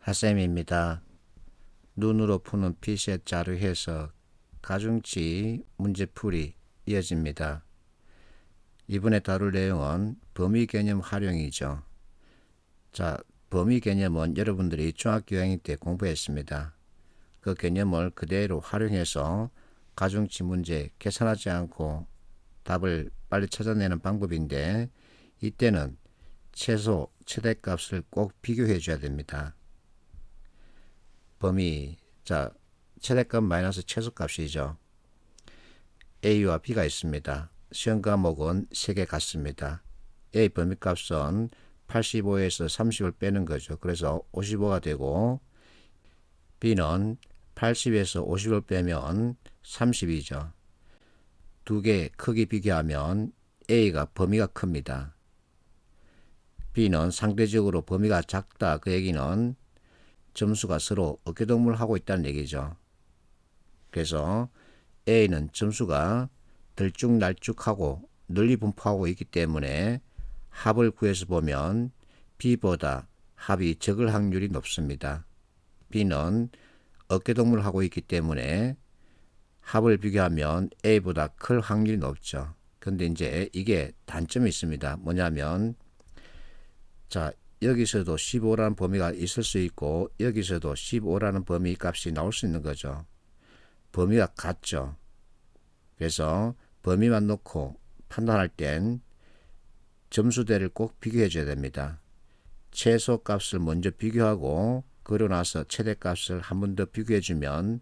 하쌤입니다. 눈으로 푸는 피셋 자료 해석 가중치 문제풀이 이어집니다. 이번에 다룰 내용은 범위 개념 활용이죠. 자, 범위 개념은 여러분들이 중학교 2학년 때 공부했습니다. 그 개념을 그대로 활용해서 가중치 문제 계산하지 않고 답을 빨리 찾아내는 방법인데, 이때는 최소, 최대값을 꼭 비교해 줘야 됩니다. 범위, 자, 최대값 마이너스 최소값이죠. A와 B가 있습니다. 시험 과목은 3개 같습니다. A 범위값은 85에서 30을 빼는 거죠. 그래서 55가 되고, B는 80에서 50을 빼면 30이죠. 두 개 크기 비교하면 A가 범위가 큽니다. B는 상대적으로 범위가 작다. 그 얘기는 점수가 서로 어깨동무를 있다는 얘기죠. 그래서 A는 점수가 들쭉날쭉하고 널리 분포하고 있기 때문에 합을 구해서 보면 B보다 합이 적을 확률이 높습니다. B는 어깨동무를 하고 있기 때문에 합을 비교하면 A보다 클 확률이 높죠. 근데 이제 이게 단점이 있습니다. 뭐냐면, 자, 여기서도 15라는 범위가 있을 수 있고 여기서도 15라는 범위 값이 나올 수 있는 거죠. 범위가 같죠. 그래서 범위만 놓고 판단할 땐 점수대를 꼭 비교해 줘야 됩니다. 최소값을 먼저 비교하고 그러고 나서 최대값을 한 번 더 비교해 주면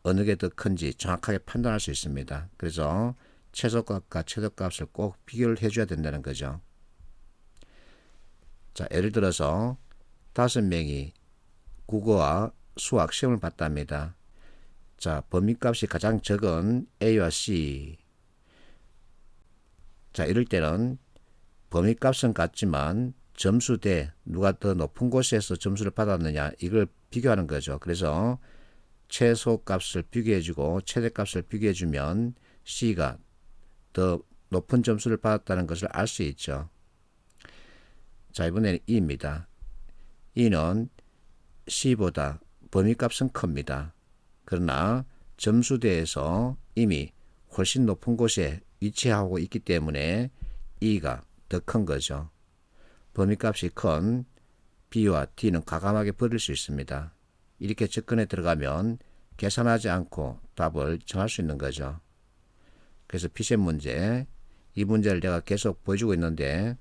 어느 게 더 큰지 정확하게 판단할 수 있습니다. 그래서 최소값과 최대값을 꼭 비교를 해줘야 된다는 거죠. 자, 예를 들어서 5명이 국어와 수학 시험을 봤답니다. 자, 범위값이 가장 적은 A와 C. 자, 이럴 때는 범위값은 같지만 점수대 누가 더 높은 곳에서 점수를 받았느냐 이걸 비교하는 거죠. 그래서 최소값을 비교해주고 최대값을 비교해주면 C가 더 높은 점수를 받았다는 것을 알 수 있죠. 자, 이번에는 E입니다. E는 C보다 범위값은 큽니다. 그러나 점수대에서 이미 훨씬 높은 곳에 위치하고 있기 때문에 E가 더 큰 거죠. 범위값이 큰 B와 D는 과감하게 버릴 수 있습니다. 이렇게 접근에 들어가면 계산하지 않고 답을 정할 수 있는 거죠. 그래서 피셋 문제, 이 문제를 내가 계속 보여주고 있는데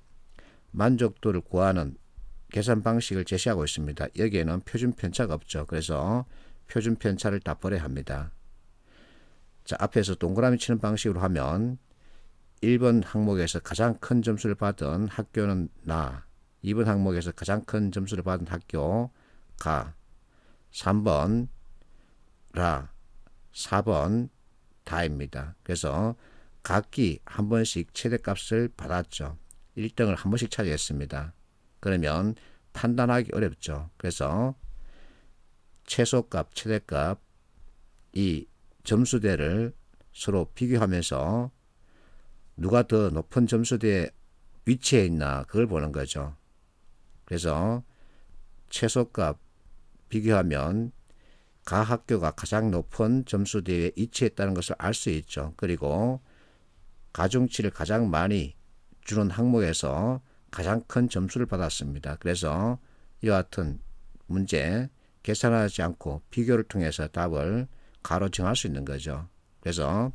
만족도를 구하는 계산 방식을 제시하고 있습니다. 여기에는 표준 편차가 없죠. 그래서 표준 편차를 다 버려야 합니다. 자, 앞에서 동그라미 치는 방식으로 하면 1번 항목에서 가장 큰 점수를 받은 학교는 나, 2번 항목에서 가장 큰 점수를 받은 학교 가, 3번 라, 4번 다입니다. 그래서 각기 한 번씩 최대값을 받았죠. 1등을 한 번씩 차지했습니다. 그러면 판단하기 어렵죠. 그래서 최소값, 최대값 이 점수대를 서로 비교하면서 누가 더 높은 점수대에 위치해 있나 그걸 보는 거죠. 그래서 최소값 비교하면 각 학교가 가장 높은 점수대에 위치했다는 것을 알 수 있죠. 그리고 가중치를 가장 많이 주는 항목에서 가장 큰 점수를 받았습니다. 그래서 이와 같은 문제 계산하지 않고 비교를 통해서 답을 가로 정할 수 있는 거죠. 그래서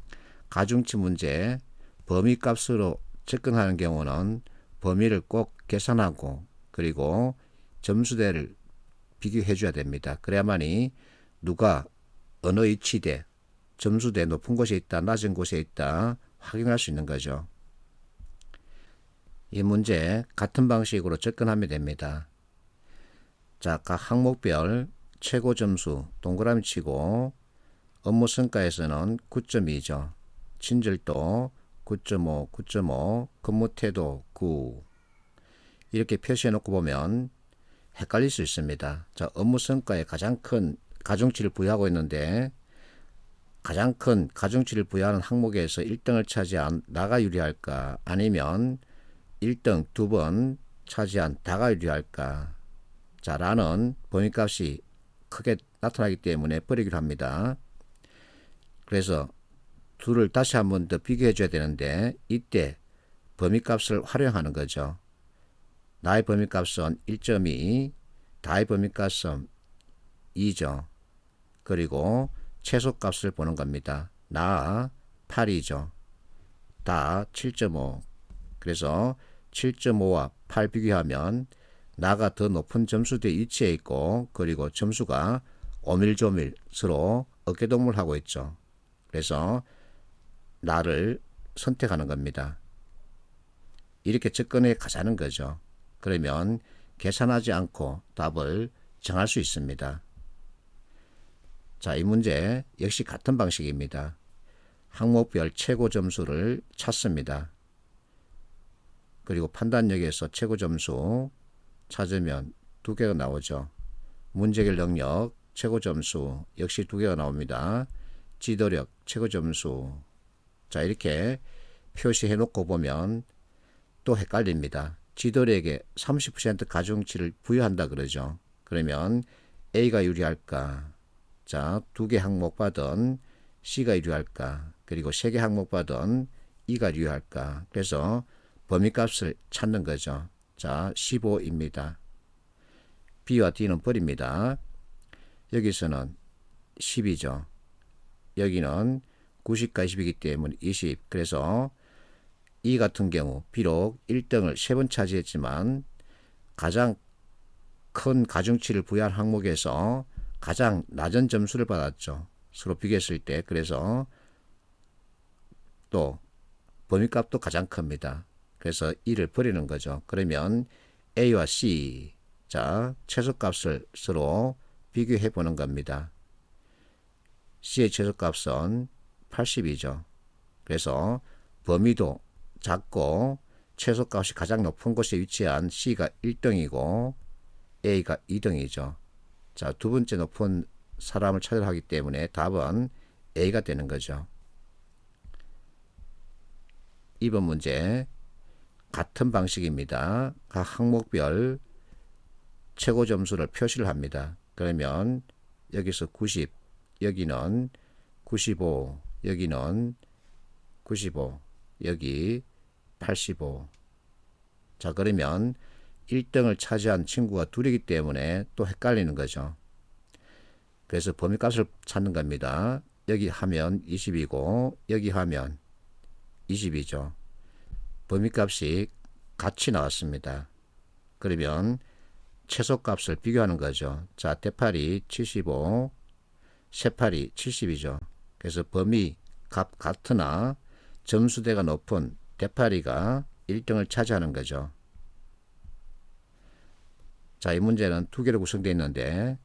가중치 문제 범위값으로 접근하는 경우는 범위를 꼭 계산하고 그리고 점수대를 비교해 줘야 됩니다. 그래야만이 누가 어느 위치대, 점수대 높은 곳에 있다, 낮은 곳에 있다 확인할 수 있는 거죠. 이 문제 같은 방식으로 접근하면 됩니다. 자, 각 항목별 최고 점수 동그라미 치고 업무 성과에서는 9점이죠. 친절도 9.5, 9.5, 근무 태도 9. 이렇게 표시해 놓고 보면 헷갈릴 수 있습니다. 자, 업무 성과에 가장 큰 가중치를 부여하고 있는데 가장 큰 가중치를 부여하는 항목에서 1등을 차지한 나가 유리할까? 아니면 1등 2번 차지한 다가 유리할까? 자, 라는 범위값이 크게 나타나기 때문에 버리기로 합니다. 그래서 둘을 다시 한 번 더 비교해 줘야 되는데 이때 범위값을 활용하는 거죠. 나의 범위값은 1.2, 다의 범위값은 2죠. 그리고 최소값을 보는 겁니다. 나 8이죠. 다 7.5. 그래서 7.5와 8 비교하면 나가 더 높은 점수대에 위치해 있고 그리고 점수가 오밀조밀 서로 어깨동무하고 있죠. 그래서 나를 선택하는 겁니다. 이렇게 접근해 가자는 거죠. 그러면 계산하지 않고 답을 정할 수 있습니다. 자, 이 문제 역시 같은 방식입니다. 항목별 최고 점수를 찾습니다. 그리고 판단력에서 최고 점수 찾으면 두 개가 나오죠. 문제해결 능력 최고 점수 역시 두 개가 나옵니다. 지도력 최고 점수. 자, 이렇게 표시해 놓고 보면 또 헷갈립니다. 지도력에 30% 가중치를 부여한다 그러죠. 그러면 A가 유리할까? 자, 두 개 항목 받은 C가 유리할까? 그리고 세 개 항목 받은 E가 유리할까? 그래서 범위값을 찾는 거죠. 자, 15입니다. B와 D는 버립니다. 여기서는 10이죠. 여기는 90과 20이기 때문에 20. 그래서 E 같은 경우 비록 1등을 3번 차지했지만 가장 큰 가중치를 부여한 항목에서 가장 낮은 점수를 받았죠. 서로 비교했을 때. 그래서 또 범위값도 가장 큽니다. 그래서 E를 버리는 거죠. 그러면 A와 C, 자, 최소값을 서로 비교해 보는 겁니다. C의 최소값은 80이죠. 그래서 범위도 작고 최소값이 가장 높은 곳에 위치한 C가 1등이고 A가 2등이죠. 자, 두 번째 높은 사람을 찾으려 하기 때문에 답은 A가 되는 거죠. 2번 문제 같은 방식입니다. 각 항목별 최고 점수를 표시를 합니다. 그러면 여기서 90, 여기는 95, 여기는 95, 여기 85. 자, 그러면 1등을 차지한 친구가 둘이기 때문에 또 헷갈리는 거죠. 그래서 범위값을 찾는 겁니다. 여기 하면 20이고 여기 하면 20이죠. 범위값이 같이 나왔습니다. 그러면 최소값을 비교하는 거죠. 자, 대파리 75, 세파리 70이죠. 그래서 범위 값 같으나 점수대가 높은 대파리가 1등을 차지하는 거죠. 자, 이 문제는 두 개로 구성되어 있는데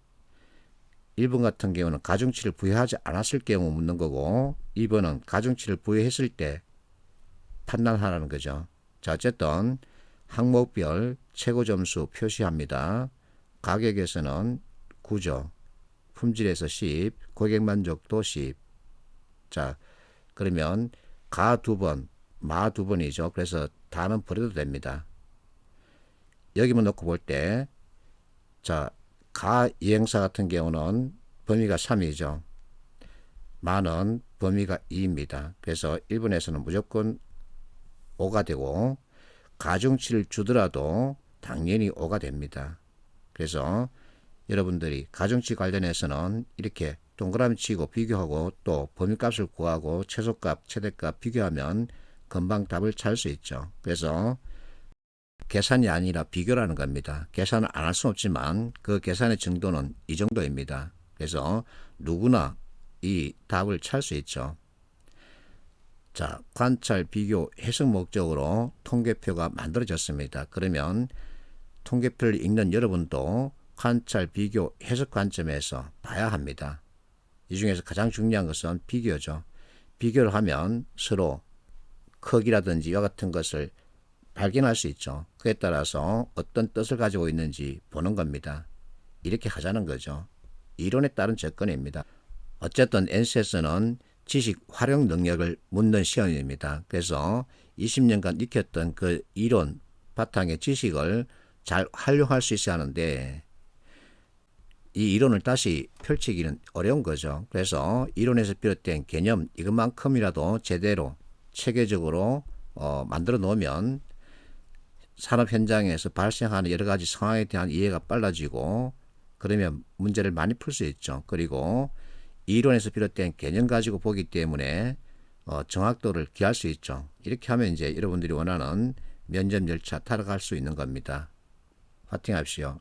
1번 같은 경우는 가중치를 부여하지 않았을 경우 묻는 거고 2번은 가중치를 부여했을 때 판단하라는 거죠. 자, 어쨌든 항목별 최고 점수 표시합니다. 가격에서는 9죠. 품질에서 10, 고객 만족도 10. 자, 그러면 가 2번, 마 2번이죠. 그래서 다는 버려도 됩니다. 여기만 놓고 볼 때, 자, 가 이행사 같은 경우는 범위가 3이죠. 마는 범위가 2입니다. 그래서 1번에서는 무조건 5가 되고 가중치를 주더라도 당연히 5가 됩니다. 그래서 여러분들이 가중치 관련해서는 이렇게 동그라미 치고 비교하고 또 범위값을 구하고 최소값, 최대값 비교하면 금방 답을 찾을 수 있죠. 그래서 계산이 아니라 비교라는 겁니다. 계산을 안 할 수는 없지만 그 계산의 정도는 이 정도입니다. 그래서 누구나 이 답을 찾을 수 있죠. 자, 관찰, 비교, 해석 목적으로 통계표가 만들어졌습니다. 그러면 통계표를 읽는 여러분도 관찰, 비교, 해석 관점에서 봐야 합니다. 이 중에서 가장 중요한 것은 비교죠. 비교를 하면 서로 크기라든지 이와 같은 것을 발견할 수 있죠. 그에 따라서 어떤 뜻을 가지고 있는지 보는 겁니다. 이렇게 하자는 거죠. 이론에 따른 접근입니다. 어쨌든 NCS는 지식 활용 능력을 묻는 시험입니다. 그래서 20년간 익혔던 그 이론 바탕의 지식을 잘 활용할 수 있어야 하는데 이 이론을 다시 펼치기는 어려운 거죠. 그래서 이론에서 비롯된 개념 이것만큼이라도 제대로 체계적으로 만들어 놓으면 산업 현장에서 발생하는 여러 가지 상황에 대한 이해가 빨라지고 그러면 문제를 많이 풀 수 있죠. 그리고 이론에서 비롯된 개념 가지고 보기 때문에 정확도를 기할 수 있죠. 이렇게 하면 이제 여러분들이 원하는 면접 열차 타락할 수 있는 겁니다. 파이팅합시오.